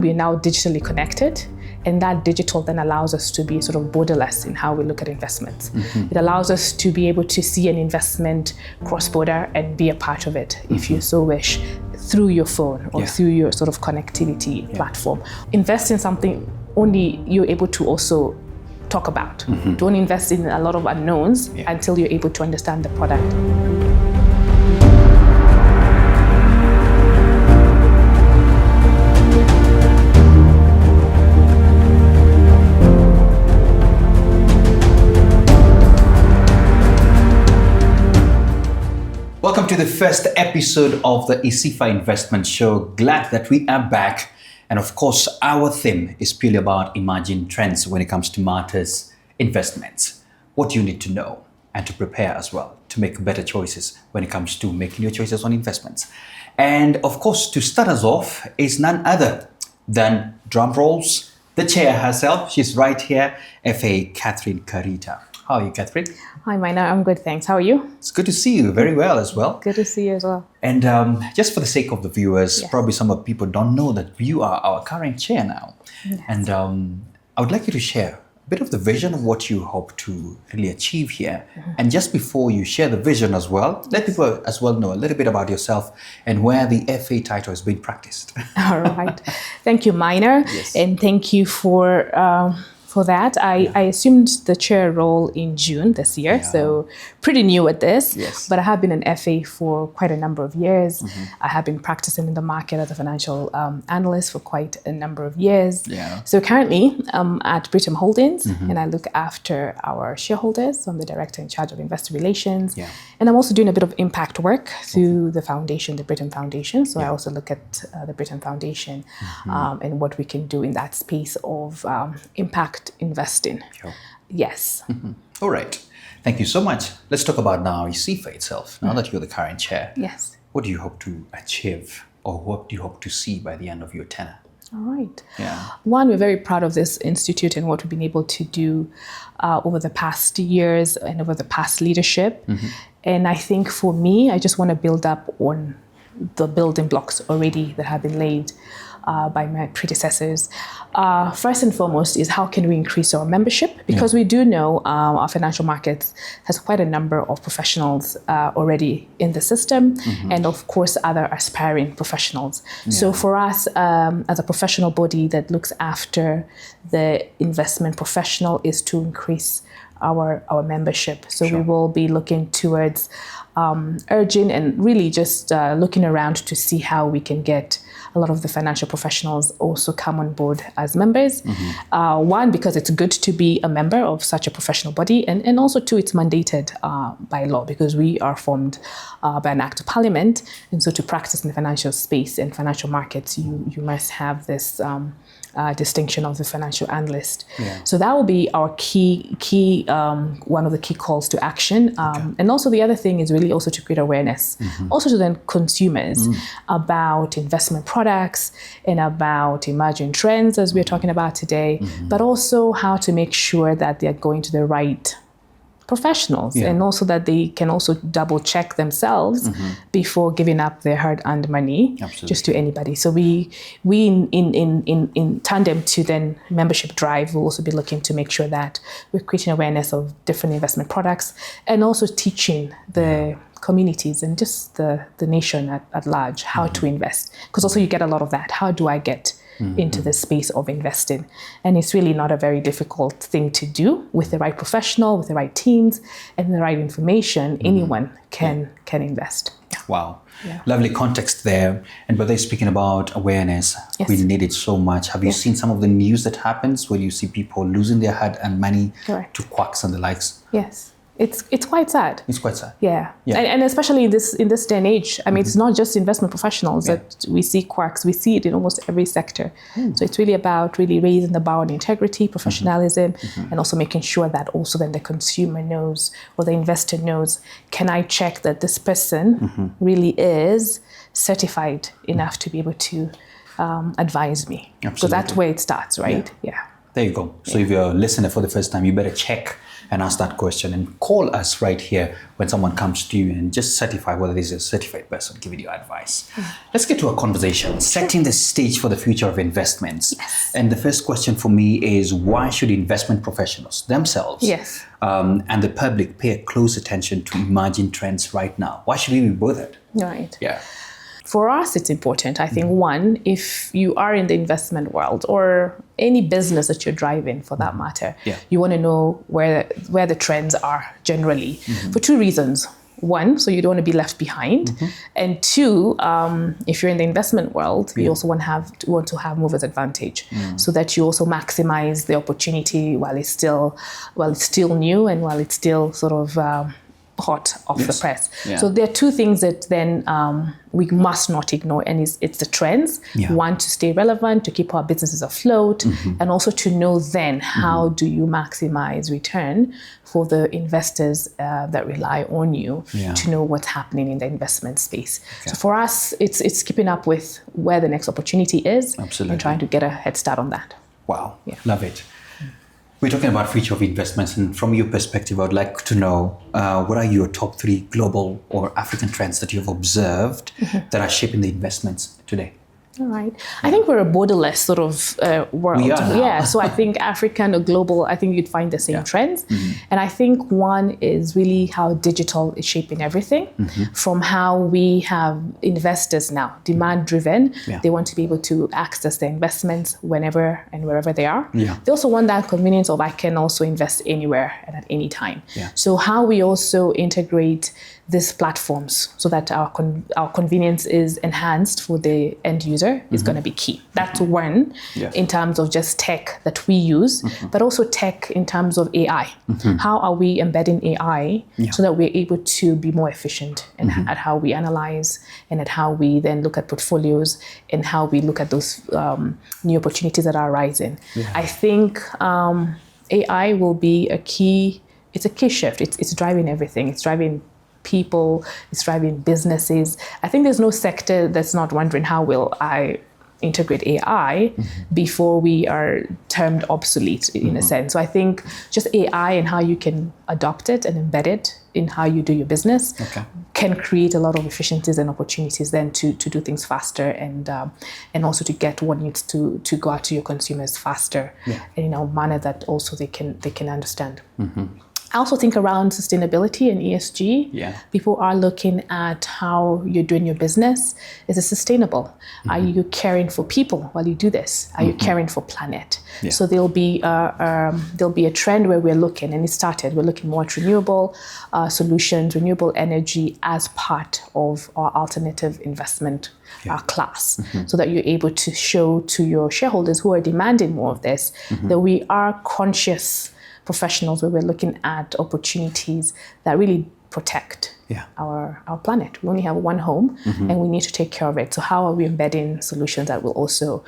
We're now digitally connected, and that digital then allows us to be sort of borderless in how we look at investments. It allows us to be able to see an investment cross-border and be a part of it, if you so wish, through your phone or through your sort of connectivity platform. Invest in something only you're able to also talk about. Don't invest in a lot of unknowns until you're able to understand the product. Welcome to the first episode of the ICIFA Investment Show. Glad that we are back. And of course, our theme is purely about emerging trends when it comes to matters investments. What you need to know and to prepare as well to make better choices when it comes to making your choices on investments. And of course, to start us off is none other than, drum rolls, the chair herself. She's right here, FA Catherine Karita. How are you, Catherine? Hi, Mina. I'm good, thanks. How are you? It's good to see you very well as well. Good to see you as well. And just for the sake of the viewers, probably some of the people don't know that you are our current chair now. Yes. And I would like you to share a bit of the vision of what you hope to really achieve here. And just before you share the vision as well, let people as well know a little bit about yourself and where the FA title is being practiced. All right. Thank you, Minor. Yes. And thank you for that. I assumed the chair role in June this year, so pretty new at this. Yes. But I have been an FA for quite a number of years. I have been practicing in the market as a financial analyst for quite a number of years. Yeah. So currently I'm at Britam Holdings and I look after our shareholders. So I'm the director in charge of investor relations. Yeah. And I'm also doing a bit of impact work through the foundation, the Britam Foundation. So I also look at the Britam Foundation and what we can do in that space of impact investing. Sure. Yes. All right. Thank you so much. Let's talk about now ICIFA itself. Now that you're the current chair, Yes. what do you hope to achieve or what do you hope to see by the end of your tenure? All right. Yeah. One, we're very proud of this institute and what we've been able to do over the past years and over the past leadership. And I think for me, I just want to build up on the building blocks already that have been laid by my predecessors. First and foremost is how can we increase our membership? Because we do know our financial markets has quite a number of professionals already in the system, and of course other aspiring professionals. So for us as a professional body that looks after the investment professional is to increase our membership. So we will be looking towards urging and really just looking around to see how we can get a lot of the financial professionals also come on board as members. One, because it's good to be a member of such a professional body, and also two, it's mandated by law because we are formed by an act of parliament. And so to practice in the financial space and financial markets, you must have this distinction of the financial analyst. So that will be our key one of the key calls to action. And also the other thing is really also to create awareness, also to then consumers about investment products and about emerging trends as we're talking about today, but also how to make sure that they're going to the right professionals and also that they can also double check themselves before giving up their hard-earned money just to anybody. So we in tandem to then membership drive, we'll also be looking to make sure that we're creating awareness of different investment products and also teaching the communities and just the nation at large how to invest. Because also you get a lot of that. How do I get into the space of investing? And it's really not a very difficult thing to do with the right professional, with the right teams and the right information. Anyone can invest. Wow. Lovely context there. And by speaking about awareness, we need it so much. Have you seen some of the news that happens where you see people losing their hard-earned money to quacks and the likes? Yes. It's quite sad. It's quite sad. Yeah. And especially in this day and age, I mean, it's not just investment professionals that we see quirks. We see it in almost every sector. So it's really about really raising the bar on integrity, professionalism, and also making sure that also then the consumer knows or the investor knows, can I check that this person really is certified enough to be able to advise me? Because that's where it starts, right? There you go. So if you're a listener for the first time, you better check and ask that question and call us right here when someone comes to you and just certify whether this is a certified person giving you advice. Let's get to a conversation, setting the stage for the future of investments. Yes. And the first question for me is, why should investment professionals themselves and the public pay close attention to emerging trends right now? Why should we be bothered? Right. Yeah. For us, it's important. I think one, if you are in the investment world or any business that you're driving for that matter, you want to know where the trends are generally for two reasons. One, so you don't want to be left behind. And two, if you're in the investment world, you also want to have mover's advantage so that you also maximize the opportunity while it's still new and while it's still sort of hot off the press. So there are two things that then we must not ignore, and it's the trends. One, to stay relevant, to keep our businesses afloat, and also to know then how do you maximize return for the investors that rely on you to know what's happening in the investment space. So for us, it's keeping up with where the next opportunity is and trying to get a head start on that. Wow, love it. We're talking about future of investments, and from your perspective, I would like to know what are your top 3 global or African trends that you've observed that are shaping the investments today? All right. I think we're a borderless sort of world. We are now. Yeah. So I think African or global, I think you'd find the same trends. And I think one is really how digital is shaping everything from how we have investors now, demand driven. They want to be able to access their investments whenever and wherever they are. They also want that convenience of I can also invest anywhere and at any time. So how we also integrate these platforms so that our convenience is enhanced for the end user is going to be key. That's one in terms of just tech that we use, but also tech in terms of AI. How are we embedding AI so that we're able to be more efficient in at how we analyze and at how we then look at portfolios and how we look at those new opportunities that are arising. I think AI will be a key. It's a key shift. It's driving everything. It's driving people, it's driving businesses. I think there's no sector that's not wondering how will I integrate AI before we are termed obsolete in a sense. So I think just AI and how you can adopt it and embed it in how you do your business can create a lot of efficiencies and opportunities then to do things faster and also to get what needs to go out to your consumers faster and in a manner that also they can understand. I also think around sustainability and ESG, people are looking at how you're doing your business. Is it sustainable? Are you caring for people while you do this? Are you caring for planet? So there'll be a trend where we're looking, and it started, we're looking more at renewable solutions, renewable energy as part of our alternative investment class, so that you're able to show to your shareholders who are demanding more of this that we are conscious professionals where we're looking at opportunities that really protect our planet. We only have one home and we need to take care of it. So how are we embedding solutions that will also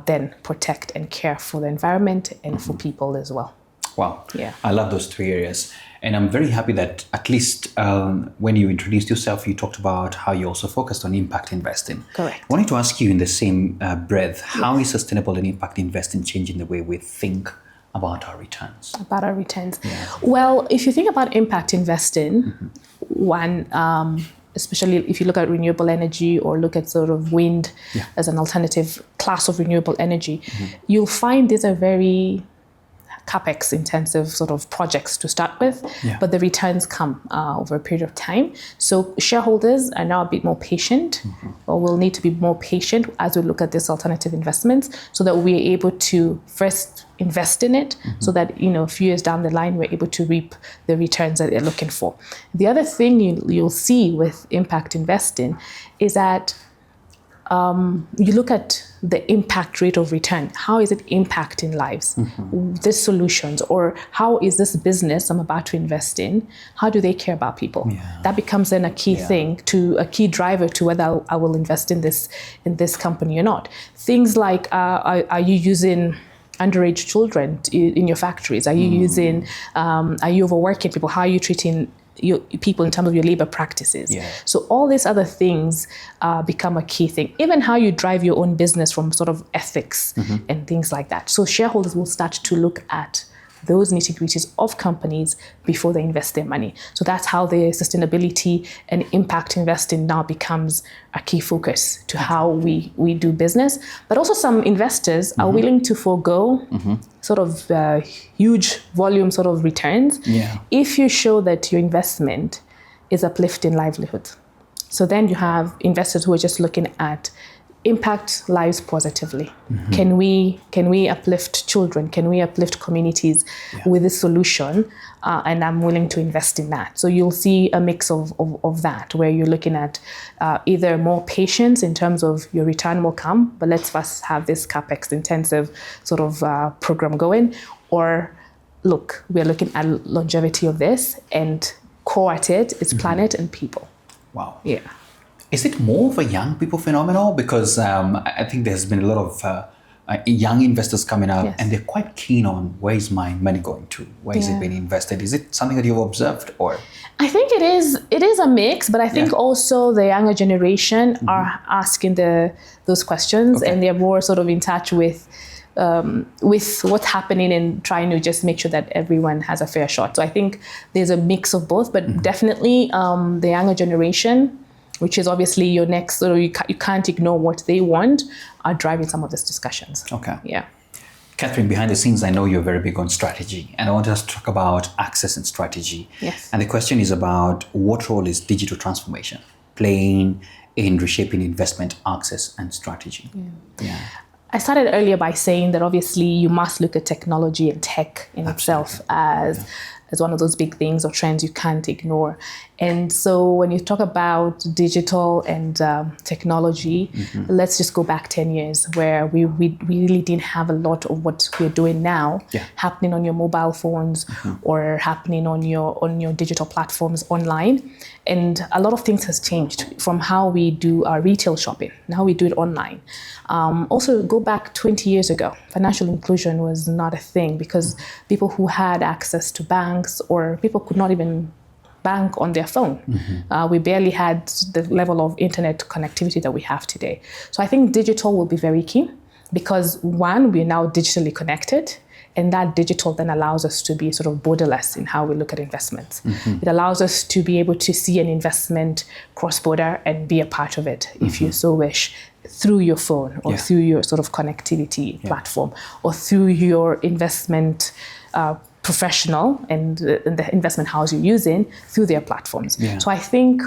then protect and care for the environment and for people as well? Wow. I love those 3 areas. And I'm very happy that at least when you introduced yourself, you talked about how you also focused on impact investing. Correct. I wanted to ask you in the same breath, how is sustainable and impact investing changing the way we think about our returns? Well, if you think about impact investing, one, especially if you look at renewable energy or look at sort of wind as an alternative class of renewable energy, you'll find these are very capex intensive sort of projects to start with, but the returns come over a period of time. So shareholders are now a bit more patient, or will need to be more patient as we look at this alternative investments, so that we're able to first invest in it, so that a few years down the line we're able to reap the returns that they're looking for. The other thing you'll see with impact investing is that you look at the impact rate of return. How is it impacting lives? These solutions, or how is this business I'm about to invest in, how do they care about people? That becomes then a key thing, a key driver to whether I will invest in this company or not. Things like, are you using underage children in your factories? Are you using, are you overworking people? How are you treating your people in terms of your labor practices. Yeah. So all these other things become a key thing. Even how you drive your own business from sort of ethics and things like that. So shareholders will start to look at those nitty-gritties of companies before they invest their money. So that's how the sustainability and impact investing now becomes a key focus to how we do business. But also some investors are willing to forego sort of huge volume sort of returns if you show that your investment is uplifting livelihood. So then you have investors who are just looking at impact lives positively. Can we uplift children? Can we uplift communities with this solution? And I'm willing to invest in that. So you'll see a mix of that, where you're looking at either more patience in terms of your return will come, but let's first have this CapEx intensive sort of program going, or look, we're looking at longevity of this and core at it is planet and people. Wow. Yeah. Is it more of a young people phenomenon? Because I think there's been a lot of young investors coming up and they're quite keen on where is my money going to? Where is it being invested? Is it something that you've observed? Or I think it is a mix, but I think also the younger generation are asking those questions and they're more sort of in touch with what's happening and trying to just make sure that everyone has a fair shot. So I think there's a mix of both, but definitely the younger generation, which is obviously your next, so you can't ignore what they want, are driving some of these discussions. Okay. Yeah. Catherine, behind the scenes, I know you're very big on strategy, and I want us to talk about access and strategy. Yes. And the question is about what role is digital transformation playing in reshaping investment access and strategy? Yeah. I started earlier by saying that obviously you must look at technology and tech in itself as one of those big things or trends you can't ignore. And so when you talk about digital and technology, let's just go back 10 years where we really didn't have a lot of what we're doing now happening on your mobile phones or happening on your digital platforms online. And a lot of things has changed from how we do our retail shopping. Now we do it online. Also, go back 20 years ago, financial inclusion was not a thing because people who had access to banks or people could not even bank on their phone. We barely had the level of internet connectivity that we have today. So I think digital will be very key because one, we're now digitally connected. And that digital then allows us to be sort of borderless in how we look at investments. It allows us to be able to see an investment cross-border and be a part of it, if you so wish, through your phone or through your sort of connectivity platform or through your investment professional and the investment house you're using through their platforms. So I think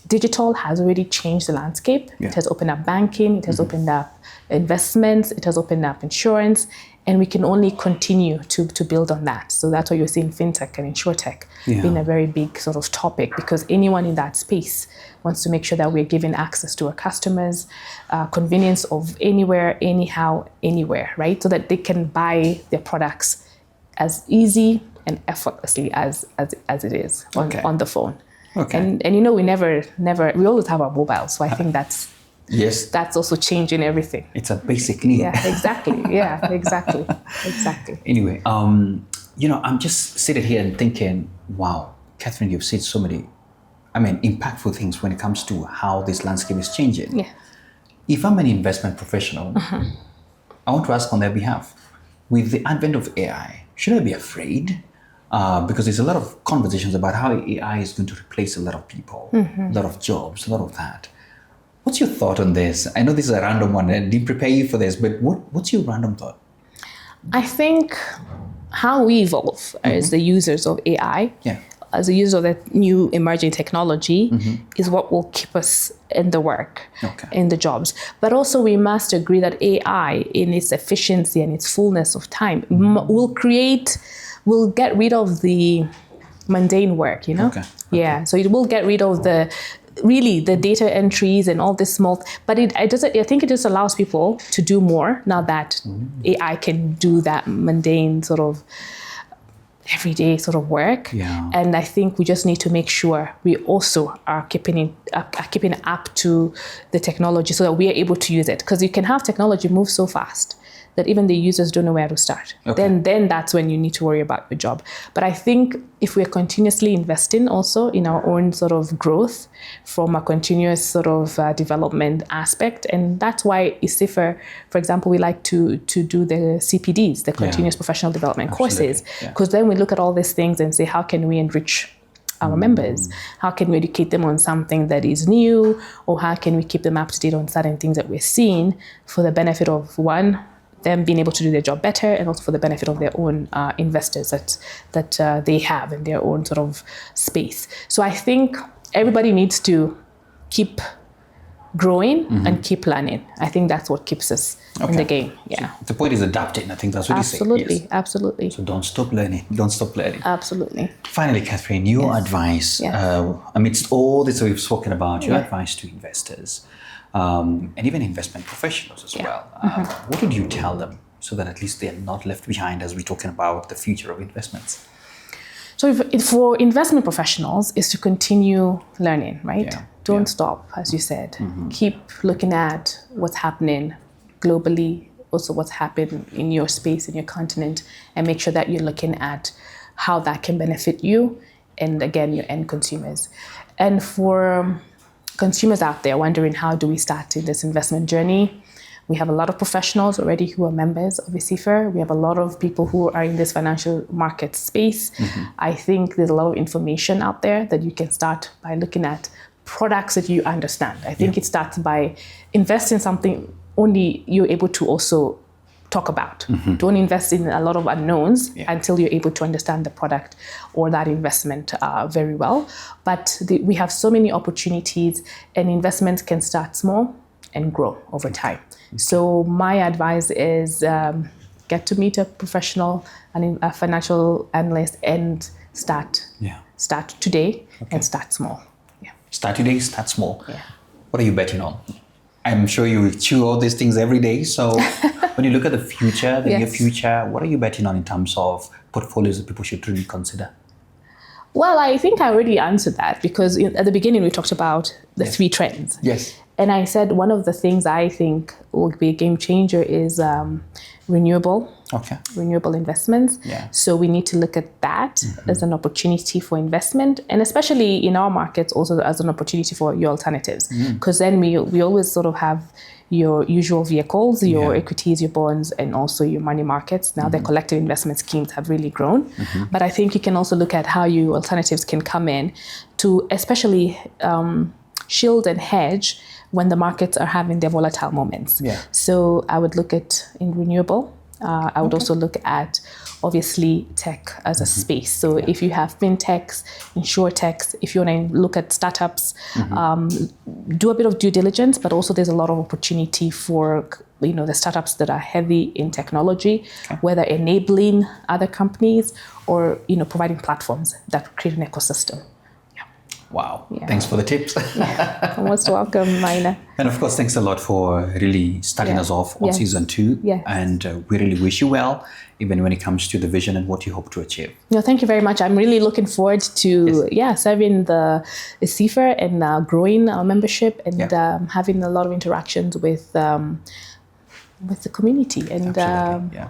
digital has already changed the landscape. It has opened up banking, it has opened up investments, it has opened up insurance, and we can only continue to build on that. So that's why you're seeing fintech and insurtech being a very big sort of topic, because anyone in that space wants to make sure that we're giving access to our customers, convenience of anywhere, anyhow, anywhere, right? So that they can buy their products as easy and effortlessly as it is on the phone. Okay. And you know, we always have our mobiles. So I think that's also changing everything. It's a basic need. Yeah, exactly. Exactly. Anyway, you know, I'm just sitting here and thinking, wow, Catherine, you've said so many, impactful things when it comes to how this landscape is changing. Yeah. If I'm an investment professional, I want to ask on their behalf, with the advent of AI, should I be afraid? Because there's a lot of conversations about how AI is going to replace a lot of people, a lot of jobs, a lot of that. What's your thought on this? I know this is a random one. I didn't prepare you for this, but what's your random thought? I think how we evolve as the users of AI, as a user of that new emerging technology, is what will keep us in the work, in the jobs. But also we must agree that AI, in its efficiency and its fullness of time, will get rid of the mundane work, you know? So it will get rid of the data entries and all this small, but I think it just allows people to do more now that AI can do that mundane sort of everyday sort of work. And I think we just need to make sure we also are keeping up to the technology so that we are able to use it, because you can have technology move so fast that even the users don't know where to start. Then that's when you need to worry about your job. But I think if we're continuously investing also in our own sort of growth from a continuous sort of development aspect, and that's why ICIFA, for example, we like to do the CPDs, the continuous professional development courses, because then we look at all these things and say, how can we enrich our members? How can we educate them on something that is new, or how can we keep them up to date on certain things that we're seeing for the benefit of one, them being able to do their job better, and also for the benefit of their own investors that they have in their own sort of space. So I think everybody needs to keep growing and keep learning. I think that's what keeps us in the game. Yeah. So the point is adapting. I think that's what you say. Absolutely. Absolutely. So don't stop learning. Don't stop learning. Absolutely. Finally, Catherine, your advice, amidst all this we've spoken about, your advice to investors and even investment professionals as well. What would you tell them so that at least they're not left behind as we're talking about the future of investments? So for investment professionals is to continue learning, right? Yeah. Don't stop, as you said. Keep looking at what's happening globally, also what's happening in your space, in your continent, and make sure that you're looking at how that can benefit you and, again, your end consumers. And for consumers out there wondering how do we start in this investment journey, we have a lot of professionals already who are members of ICIFA. We have a lot of people who are in this financial market space. I think there's a lot of information out there that you can start by looking at products that you understand. I think it starts by investing something only you're able to also talk about. Don't invest in a lot of unknowns until you're able to understand the product or that investment very well. But we have so many opportunities, and investments can start small and grow over time. So my advice is get to meet a professional and a financial analyst and start today and start small. Start today, start small. Yeah. What are you betting on? I'm sure you chew all these things every day. So when you look at the future, the near future, what are you betting on in terms of portfolios that people should really consider? Well, I think I already answered that because at the beginning we talked about the three trends. Yes. And I said one of the things I think will be a game changer is renewable investments. Yeah. So we need to look at that as an opportunity for investment, and especially in our markets also as an opportunity for your alternatives. Because then we always sort of have your usual vehicles, your equities, your bonds, and also your money markets. Now the collective investment schemes have really grown. But I think you can also look at how your alternatives can come in to especially shield and hedge when the markets are having their volatile moments. So I would look at in renewable. I would also look at, obviously, tech as a space. So if you have fintechs, insurtechs, if you want to look at startups, do a bit of due diligence, but also there's a lot of opportunity for the startups that are heavy in technology, whether enabling other companies or providing platforms that create an ecosystem. Wow. Thanks for the tips. You're most welcome, Maina. And of course, thanks a lot for really starting us off on season 2. And we really wish you well, even when it comes to the vision and what you hope to achieve. No, thank you very much. I'm really looking forward to serving the ICIFA and growing our membership and having a lot of interactions with the community and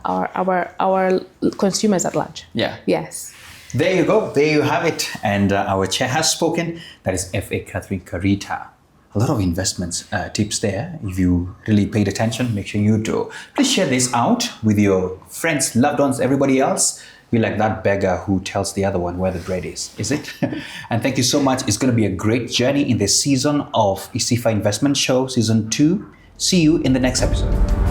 our consumers at large. Yes. There you go. There you have it. And our chair has spoken. That is FA Catherine Karita. A lot of investments tips there. If you really paid attention, make sure you do. Please share this out with your friends, loved ones, everybody else. Be like that beggar who tells the other one where the bread is it? And thank you so much. It's going to be a great journey in this season of ICIFA Investment Show, Season 2. See you in the next episode.